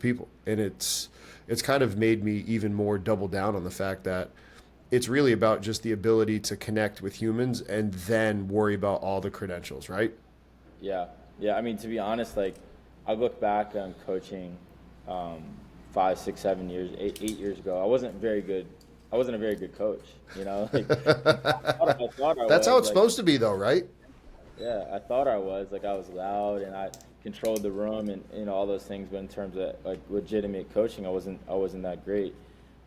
people. And it's kind of made me even more double down on the fact that it's really about just the ability to connect with humans and then worry about all the credentials, right? Yeah, yeah. I mean, to be honest, like I look back on coaching 5, 6, 7 years, 8 years ago. I wasn't very good. I wasn't a very good coach. Like I thought I That's how was. it's Like, supposed to be, though, right? yeah, I thought I was. Like I was loud and I controlled the room and all those things. But in terms of like legitimate coaching, I wasn't that great.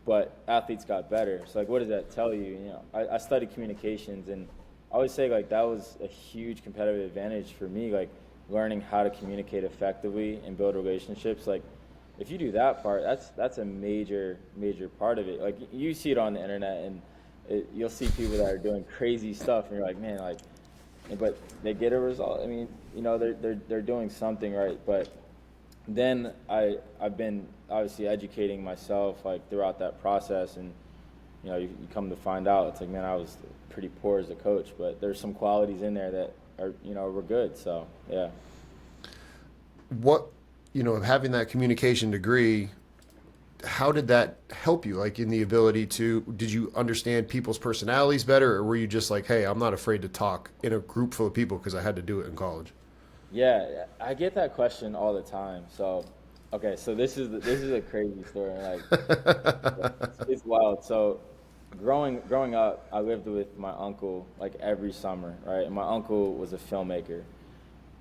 But athletes got better. So like, what does that tell you? I studied communications, and I always say like that was a huge competitive advantage for me. Like learning how to communicate effectively and build relationships. Like if you do that part, that's a major part of it. Like you see it on the internet, and you'll see people that are doing crazy stuff, and you're like, man, like, but they get a result. I mean, they're doing something right. But then I've been obviously educating myself like throughout that process, and you come to find out it's like, man, I was pretty poor as a coach, but there's some qualities in there that are were good. So yeah. What, having that communication degree, how did that help you? Like in the ability to, did you understand people's personalities better, or were you just like, hey, I'm not afraid to talk in a group full of people because I had to do it in college? Yeah, I get that question all the time. So, okay, so this is a crazy story. Like, it's wild. So, growing up, I lived with my uncle like every summer, right? And my uncle was a filmmaker,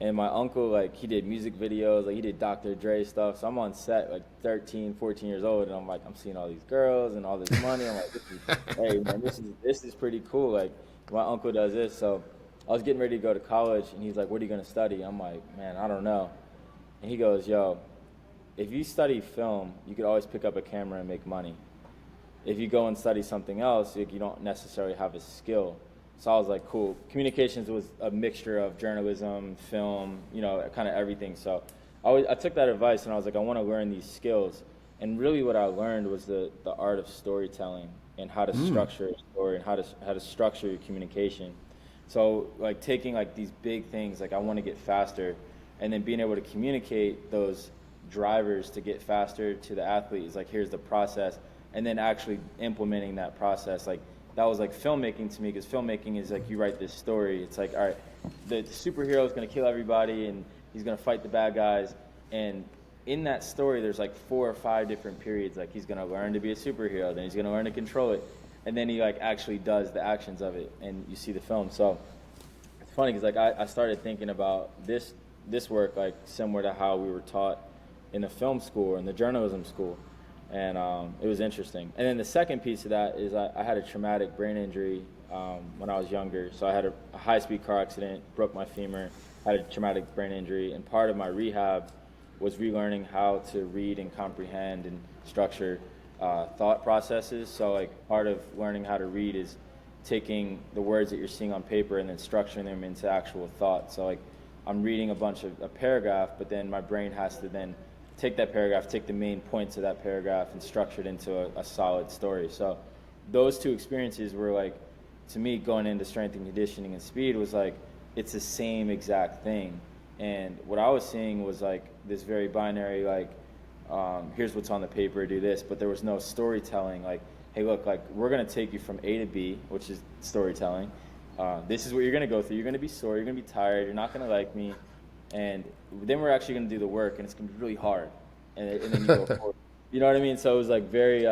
and my uncle like he did music videos, like he did Dr. Dre stuff. So I'm on set like 13, 14 years old, and I'm seeing all these girls and all this money. I'm like, hey man, this is pretty cool. Like my uncle does this, so. I was getting ready to go to college, and he's like, what are you going to study? I'm like, man, I don't know. And he goes, yo, if you study film, you could always pick up a camera and make money. If you go and study something else, you don't necessarily have a skill. So I was like, cool. Communications was a mixture of journalism, film, kind of everything. So I took that advice, and I was like, I want to learn these skills. And really what I learned was the art of storytelling and how to structure a story and how to structure your communication. So like taking like these big things, like I want to get faster, and then being able to communicate those drivers to get faster to the athletes, like here's the process, and then actually implementing that process. Like that was like filmmaking to me, because filmmaking is like you write this story. It's like, all right, the superhero is going to kill everybody and he's going to fight the bad guys. And in that story, there's like 4 or 5 different periods. Like he's going to learn to be a superhero, then he's going to learn to control it. And then he like actually does the actions of it, and you see the film. So it's funny because like I started thinking about this work like similar to how we were taught in the film school or in the journalism school, and it was interesting. And then the second piece of that is I had a traumatic brain injury when I was younger. So I had a high-speed car accident, broke my femur, had a traumatic brain injury, and part of my rehab was relearning how to read and comprehend and structure thought processes. So like part of learning how to read is taking the words that you're seeing on paper and then structuring them into actual thought. So like I'm reading a paragraph, but then my brain has to then take that paragraph, take the main points of that paragraph and structure it into a solid story. So those two experiences were like, to me, going into strength and conditioning and speed was like, it's the same exact thing. And what I was seeing was like this very binary, like, here's what's on the paper, do this, but there was no storytelling. Like, hey, look, like we're gonna take you from A to B, which is storytelling. This is what you're gonna go through. You're gonna be sore. You're gonna be tired. You're not gonna like me, and then we're actually gonna do the work, and it's gonna be really hard. And then you go forward. You know what I mean? So it was like very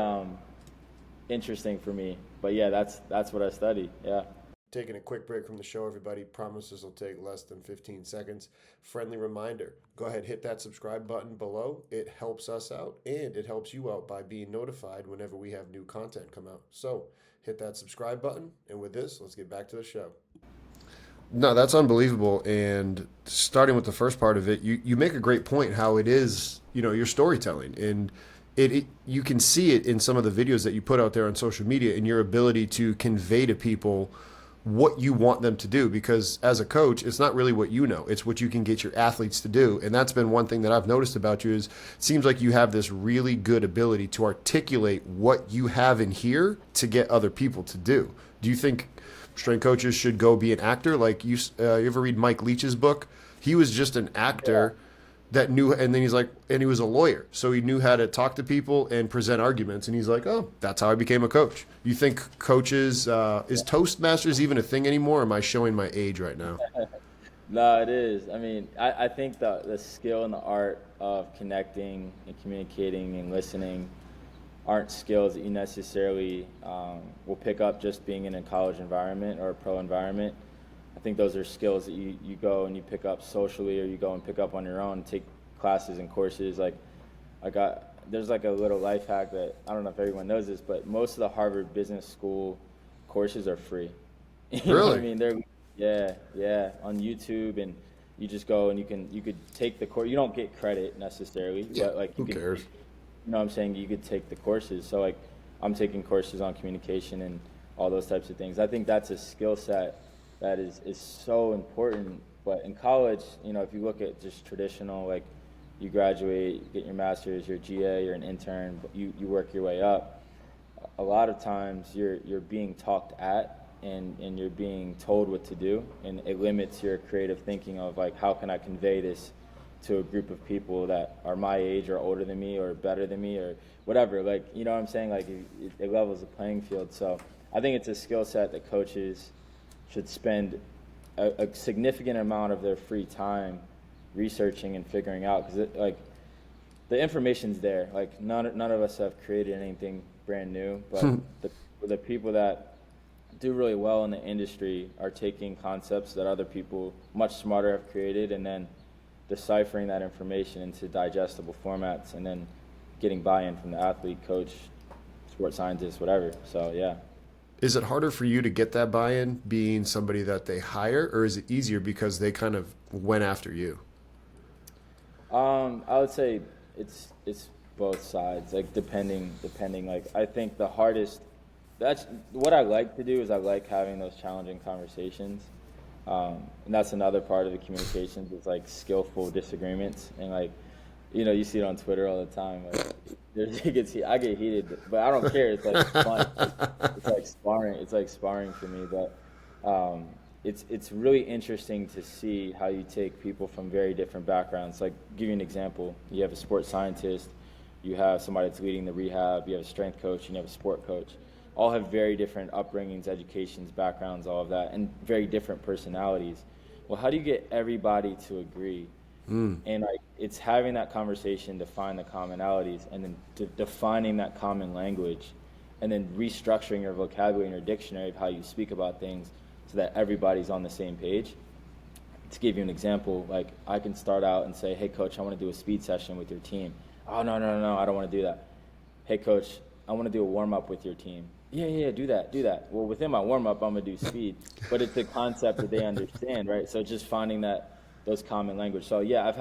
interesting for me. But yeah, that's what I studied. Yeah. Taking a quick break from the show, everybody. Promise this will take less than 15 seconds. Friendly reminder, go ahead, hit that subscribe button below. It helps us out, and it helps you out by being notified whenever we have new content come out. So hit that subscribe button, and with this, let's get back to the show. No, that's unbelievable. And starting with the first part of it, you make a great point how it is, your storytelling. And it you can see it in some of the videos that you put out there on social media and your ability to convey to people what you want them to do, because as a coach, it's not really what you know, it's what you can get your athletes to do. And that's been one thing that I've noticed about you is it seems like you have this really good ability to articulate what you have in here to get other people to do. Do you think strength coaches should go be an actor? Like you ever read Mike Leach's book? He was just an actor that knew, and then he's like, and he was a lawyer, so he knew how to talk to people and present arguments, and he's like, oh, that's how I became a coach. You think coaches, is Toastmasters even a thing anymore, or am I showing my age right now? No, it is. I mean, I think the skill and the art of connecting and communicating and listening aren't skills that you necessarily will pick up just being in a college environment or a pro environment. I think those are skills that you go and you pick up socially, or you go and pick up on your own, take classes and courses. Like there's like a little life hack that I don't know if everyone knows this, but most of the Harvard Business School courses are free. You know what I Really? mean? Yeah, on YouTube, and you just go and you could take the course. You don't get credit necessarily, Yeah. but like you Who could, cares? you know what I'm saying? You could take the courses. So like I'm taking courses on communication and all those types of things. I think that's a skill set that is so important. But in college, if you look at just traditional, like you graduate, you get your master's, you're a GA, you're an intern, but you work your way up. A lot of times you're being talked at, and you're being told what to do, and it limits your creative thinking of like, how can I convey this to a group of people that are my age or older than me or better than me or whatever. Like, you know what I'm saying? Like it levels the playing field. So I think it's a skill set that coaches should spend a significant amount of their free time researching and figuring out, because like the information's there. Like none of us have created anything brand new, but the people that do really well in the industry are taking concepts that other people much smarter have created, and then deciphering that information into digestible formats, and then getting buy-in from the athlete, coach, sports scientist, whatever. So yeah. Is it harder for you to get that buy-in being somebody that they hire, or is it easier because they kind of went after you? I would say it's both sides. Like depending. Like I think the hardest. That's what I like to do, is I like having those challenging conversations, and that's another part of the communications, is like skillful disagreements, and like, you see it on Twitter all the time. Like I get heated, but I don't care. It's like fun. It's like sparring. It's like sparring for me, but it's really interesting to see how you take people from very different backgrounds. Like, give you an example. You have a sports scientist, you have somebody that's leading the rehab, you have a strength coach, and you have a sport coach. All have very different upbringings, educations, backgrounds, all of that, and very different personalities. Well, how do you get everybody to agree? And like, it's having that conversation to find the commonalities, and then defining that common language, and then restructuring your vocabulary and your dictionary of how you speak about things so that everybody's on the same page. To give you an example, like I can start out and say, hey coach, I want to do a speed session with your team. Oh, no, I don't want to do that. Hey coach, I want to do a warm-up with your team. Yeah, do that. Well, within my warm-up, I'm going to do speed, but it's a concept that they understand, right? So just finding those common language. So yeah, I've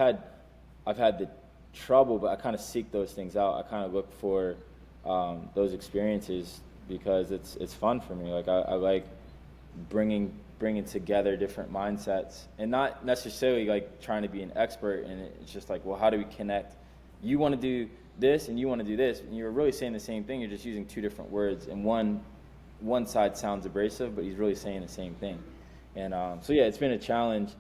had the trouble, but I kind of seek those things out. I kind of look for those experiences, because it's fun for me. Like I like bringing together different mindsets, and not necessarily like trying to be an expert in it. It's just like, well, how do we connect? You want to do this and you want to do this, and you're really saying the same thing. You're just using two different words, and one side sounds abrasive, but he's really saying the same thing. And so yeah, it's been a challenge.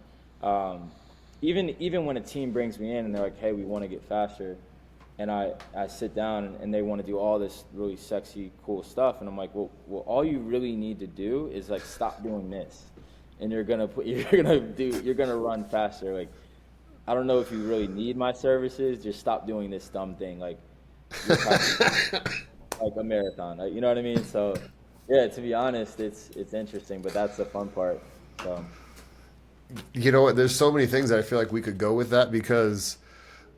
Even when a team brings me in and they're like, hey, we want to get faster, and I sit down and they want to do all this really sexy, cool stuff, and I'm like, well, all you really need to do is like stop doing this, and you're gonna run faster. Like, I don't know if you really need my services. Just stop doing this dumb thing, like like a marathon. Like, you know what I mean? So yeah, to be honest, it's interesting, but that's the fun part. So. You know what? There's so many things that I feel like we could go with that, because,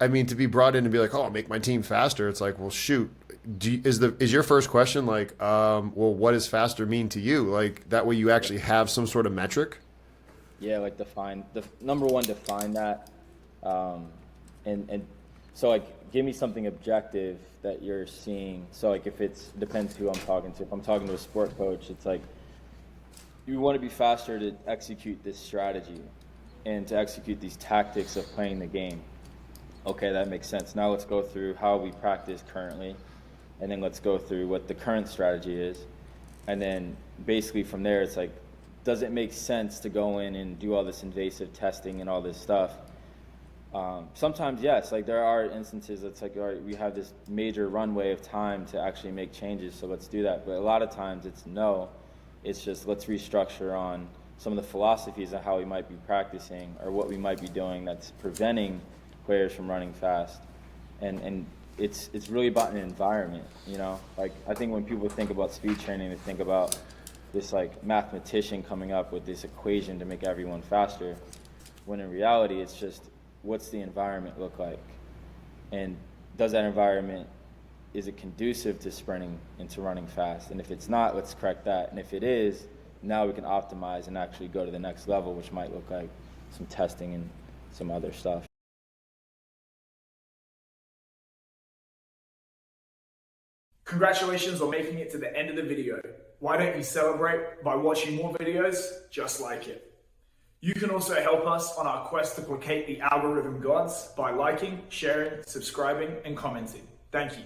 I mean, to be brought in and be like, "Oh, make my team faster." It's like, well, shoot. Is your first question like, well, what does faster mean to you? Like that way, you actually have some sort of metric. Yeah, like define number one, define that, and so like give me something objective that you're seeing. So like if depends who I'm talking to. If I'm talking to a sport coach, it's like, you want to be faster to execute this strategy and to execute these tactics of playing the game. Okay, that makes sense. Now let's go through how we practice currently, and then let's go through what the current strategy is. And then basically from there, it's like, does it make sense to go in and do all this invasive testing and all this stuff Sometimes, yes, like there are instances that's like, all right, we have this major runway of time to actually make changes, so let's do that. But a lot of times it's no, it's just let's restructure on some of the philosophies of how we might be practicing or what we might be doing that's preventing players from running fast. And it's really about an environment, you know? Like I think when people think about speed training, they think about this like mathematician coming up with this equation to make everyone faster, when in reality it's just what's the environment look like, and does that environment, is it conducive to sprinting and to running fast? And if it's not, let's correct that. And if it is, now we can optimize and actually go to the next level, which might look like some testing and some other stuff. Congratulations on making it to the end of the video. Why don't you celebrate by watching more videos just like it? You can also help us on our quest to placate the algorithm gods by liking, sharing, subscribing, and commenting. Thank you.